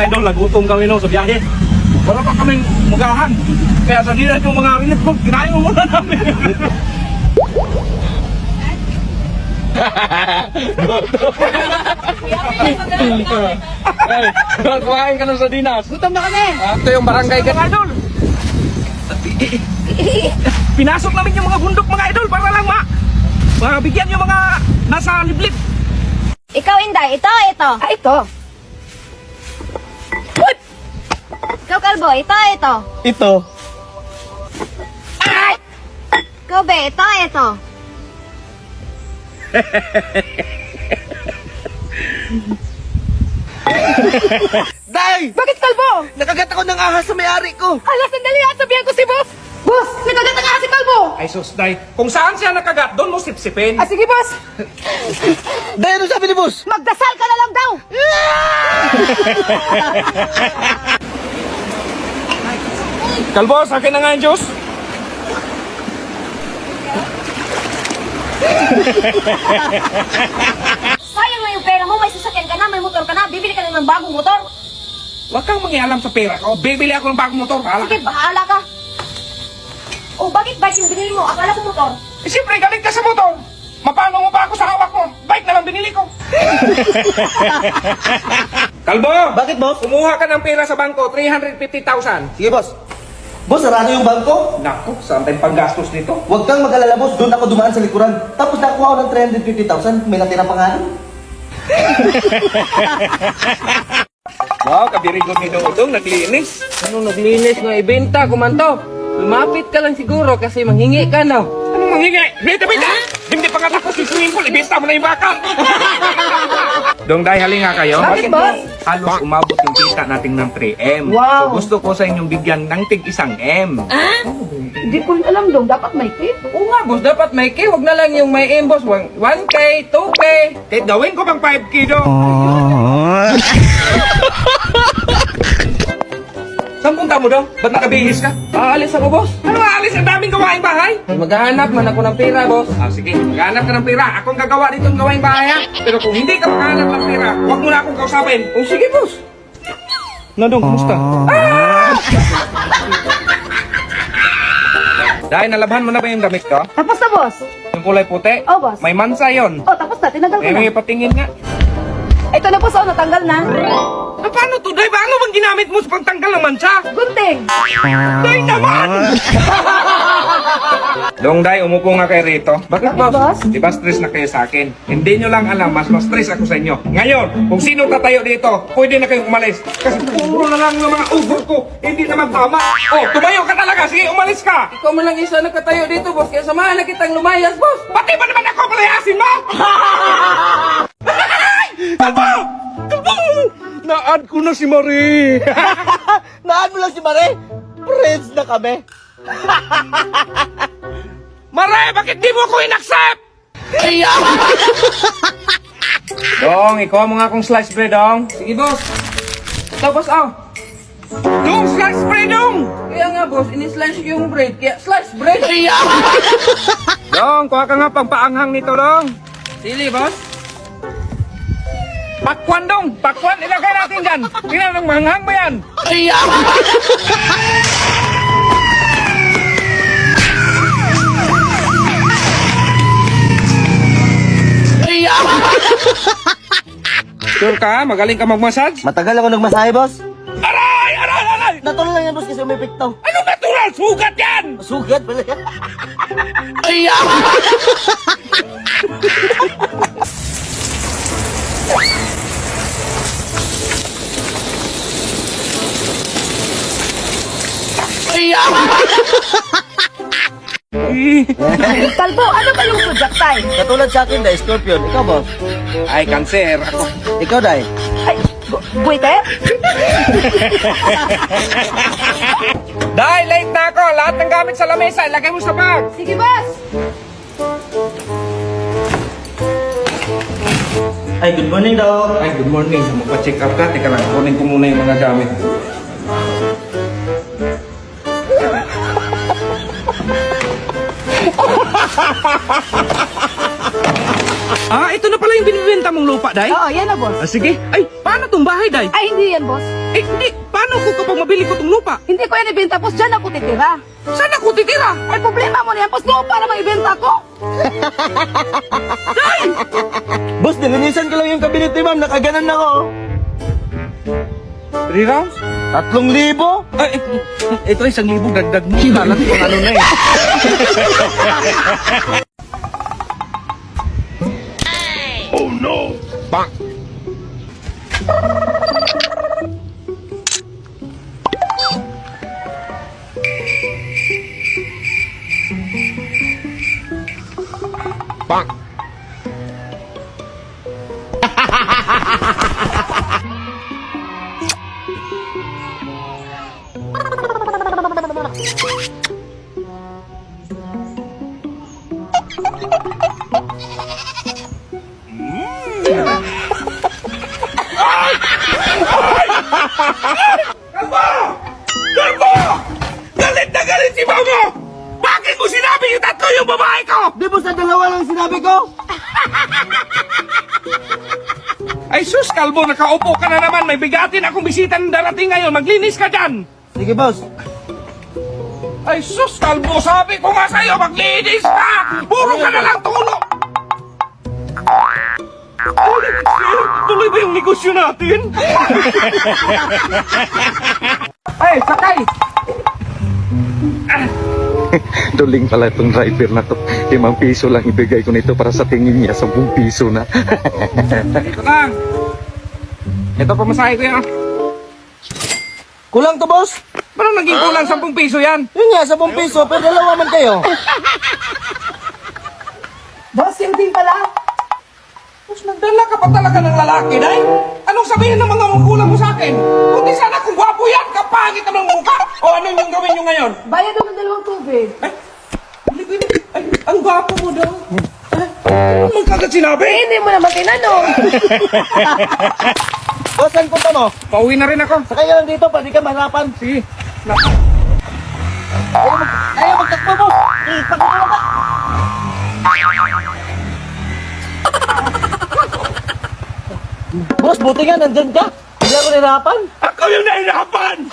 Idol, nagutom kami no sa biyahe. Wala pa kaming magahan. Kaya sa dinan yung mga rinit ko, kinain mo muna namin. Kumain ka na sa dinas. Gutom na kami. Ito yung barangay ka, idol. Pinasok namin yung mga bundok, mga idol, para lang mabigyan yung mga nasa liblib. Ikaw, Inday. Ito. Ah, ito. Ikaw, Kalbo. Ito. Ito. Ikaw, Be. Ito. Day! Bakit, Kalbo? Nakagat ako ng ahas sa may-ari ko. Ala, sandali at sabihan ko si Boss. Boss, nakagat ang si Kalbo. Ay sus, day. Kung saan siya nakagat, doon mo sipsipin. Ah, sige, Boss. Day, ano sabi ni boss? Magdasal ka na lang daw. Kalbo, sa akin na nga yung juice. Sayang na yung pera mo. May sasakyan ka na, may motor ka na. Bibili ka na ng bagong motor. Huwag kang mangialam sa pera ko. Bibili ako ng bagong motor. Hala. Sige, bahala ka. Oh, bakit bike yung binili mo? Akala ko motor. Eh, siyempre, galing ka sa motor. Mapano mo pa ako sa hawak mo? Bike na lang binili ko. Kalbo! Bakit, boss? Kumuha ka ng pera sa bangko, 350,000. Sige, boss. Boss, sarado yung bangko. Naku, saan tayong panggastos nito? Huwag kang mag-alala, boss. Doon ako dumaan sa likuran. Tapos nakuha ko ng 350,000. May natira pa nga nun. Wow, kabirigod ni Dodong, naglinis. Anong naglinis nga ibenta, kumanto? Lumapit ka lang siguro kasi manghingi ka na. Anong manghingi? Bita! Hindi pa nga tapos yung swimming pool, ibenta mo na yung baka. Dong, dahil halinga kayo. Bakit, boss? Halos umabot yung kita natin ng 3M. Wow. So gusto ko sa inyong bigyan ng tig 1M. Hindi ko rin alam dong. Dapat may tip. Oo nga, boss, dapat may K. Huwag na lang yung may M, boss. 1K, 2K. Kahit gawin ko bang 5K do? Saan punta mo do? Ba't nakabihis ka? Aalis ako, boss. Ano aalis? Ang daming gawaing bahay. Maghahanap man ako ng pera, boss. Sige, maghanap ka ng pera. Akong gagawa dito ng gawaing bahay ha. Pero kung hindi ka maghanap ng pera, huwag mo na akong kausapin. Oh, sige, boss. Nandong, kumusta? Dahil nalabhan mo na ba yung damit ko? Tapos na, boss. Yung kulay puti? Oh, boss. May mansa yon. Oh, tapos na. Tinagal ko na. May patingin nga. Ito na, boss. Oh, natanggal na. Paano to, Day? Paano bang ginamit mo sa pagtanggal ng mansa? Gunting. Day naman! Dong, Day, umupo nga kayo rito. Bakit, boss? Di ba stress na kayo sa akin? Hindi nyo lang alam, mas stress ako sa inyo. Ngayon, kung sino tatayo dito, pwede na kayong umalis. Kasi puro na lang ng mga ugol ko, hindi naman tama. Oh, tumayo ka talaga. Sige, umalis ka. Ikaw man lang isa nakatayo dito, boss. Kaya samahan na kitang lumayas, boss. Pati ba naman ako palayasin mo? Kalbo! Kalbo! Na-add ko na si Marie. Naan mo lang si Mare. Friends na kami. Marie, bakit di mo ko in-accept? Dong, ikaw mo nga akong slice bread, Dong. Sige, boss. Ito, boss, Dong, slice bread, Dong! Kaya nga, boss, ini-slice ko yung bread. Kaya slice bread. Dong, kuha ka nga pagpaanghang nito, Dong. Sili, boss. Pakwan, Dong! Pakwan, ilagay natin dyan. Tingnan ng mahanghang ba yan? Sure ka? Magaling ka magmasage? Matagal ako nagmasahe, boss. Aray! Aray! Aray! Natuloy lang yan, boss, kasi umipik to. Ano natural? Sugat yan! Sugat pala. Kalbo, ano ba yung sugat, tay? Katulad sa akin, Day, Scorpion. Ikaw, boss. Ay, cancer. Ako. Ikaw, Day. Ay, buwite? Dahil late na ako. Lahat ng gamit sa lamesa, ilagay mo sa bag. Sige, boss. Ay, good morning, Doc. Ay, good morning. Magpa-check up ka. Teka lang, kunin ko muna yung mga gamit. Ah, ito na pala yung binibenta mong lupa, Day? Oo, yan na, boss. Ah, sige. Ay, paano tong bahay, Day? Ay, hindi yan, boss. Eh, hindi. Paano ko kapag mabili ko tong lupa? Hindi ko yan ibenta, boss. Diyan ako titira. Saan ako titira? Ay, problema mo na yan, boss. Lupa na maibenta ko. Boss, nilinisan ko lang yung kabinet ni ma'am. Nakaganan na ako. 3 rounds? 3,000? Ay, ito 1,000 dagdag mo. Kala ko kung ano na eh. Kalbo! Kalbo! Galit na galit si Mamo! Bakit mo sinabi yung tatlo yung babae ko? Di ba sa dalawa lang sinabi ko? Ay sus, Kalbo, nakaupo ka na naman. May bigatin akong bisita ng darating ngayon. Maglinis ka dyan. Sige, boss. Ay sus, Kalbo, sabi ko nga sa'yo, maglinis ka! Puro ka na lang tulog! Tuloy ba yung negosyo natin? Ay, sakay! Duling pala itong driver na to. 5 piso lang ibigay ko nito para sa tingin niya 10 piso na. Ito lang. Ito, pamasahe ko yan. Kulang to, boss. Parang naging kulang 10 piso yan. Yun nga, 10 piso. Pero dalawa man kayo. Boss, yung din pala. Tapos nagdala ka pa talaga ng lalaki, Day? Anong sabihin ng mga magulang mo sa akin? Kundi sana kung gwapo yan, kapangit ka ng mukha. O anong yung gawin nyo ngayon? Bayad mo ng 2 tubig. Ay, hindi pwede. Ay, ang gwapo mo daw. Ano man kagad sinabi? Eh, hindi mo naman tinanong. Boss, saan punta mo? Pauwi na rin ako. Sakay ka lang dito, pwede ka mahirapan. Sige. Ayaw magtakbo, boss. Takbo ka ba? Boss, buti nga, nandyan ka. Hindi ako nahirapan. Ako yung nahirapan!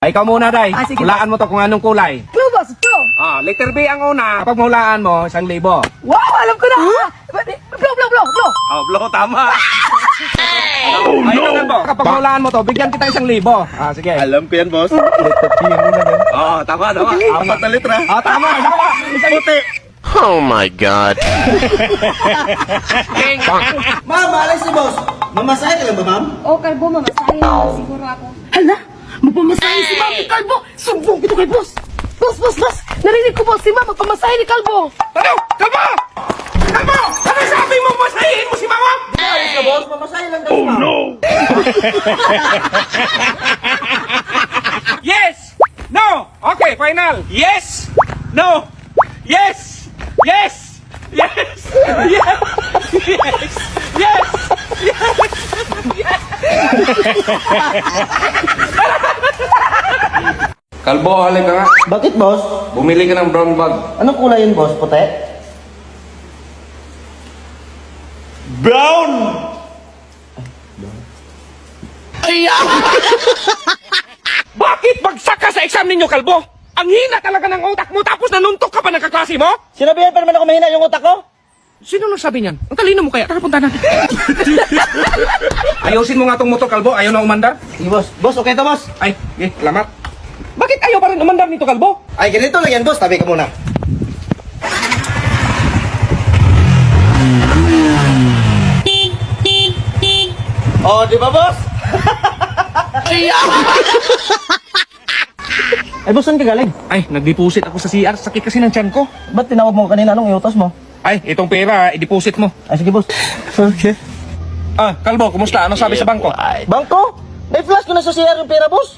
Ay, ikaw muna, Day. Ah, sige. Hulaan mo to kung anong kulay. Blue, boss. Blue. Ah, letter B ang una. Kapag mahulaan mo, 1,000. Wow, alam ko na. Blue, blue, blue, blue. Oh, blow, tama. Oh, no! Ay, mo. Kapag mahulaan mo to, bigyan kita 1,000. Ah, sige. Alam ko yan, boss. Oh, tama. 4 na litra. Ah, tama. Isang puti. Oh my God. Ma'am, alis si boss. Mamasahe ka lang ba, ma'am? Oh, Kalbo, mamasahin mo siguro ako. Hala, magpamasahin si Ma'am ni Kalbo. Sumbong ito kay boss. Boss. Narinig ko, boss, si Ma'am magpamasahin ni Kalbo. Ano? Kalbo! Kalbo! Ano sabi mo? Masahin mo si Mama? Alis ka, boss. Mamasahe lang daw, ma'am. Yes! No! Okay, final. Yes! No! Yes! Yes! Yes! Yes! Yes! Yes! Kalbo, halika nga. Bakit, boss? Bumili ka ng brown bag. Anong kulay yun, boss? Puti? Brown! Bakit bagsak ka sa exam ninyo, Kalbo? Ang hina talaga ng utak mo tapos nanuntok ka pa ng kaklase mo? Sinabihan pa naman ako mahina yung utak ko? Sino nagsabi niyan? Ang talino mo kaya. Tara, punta natin. Ayusin mo nga tong motor, Kalbo. Ayaw na umandar. Sige, boss. Boss, okay to, boss. Ay, salamat. Bakit ayaw pa rin umandar nito, Kalbo? Ay, ganito lang yan, boss. Tabi ka muna. Oh, di ba, boss? Ay, boss, saan ka galing? Ay, nag-deposit ako sa CR. Sakit kasi ng tiyan ko. Ba't tinawag mo kanina? Anong iutos mo? Ay, itong pera, i-deposit mo. Ay, sige, boss. Okay. Ah, Kalbo, kumusta? Ano sabi sa bangko? Bangko? May flash ko na sa CR yung pera, boss.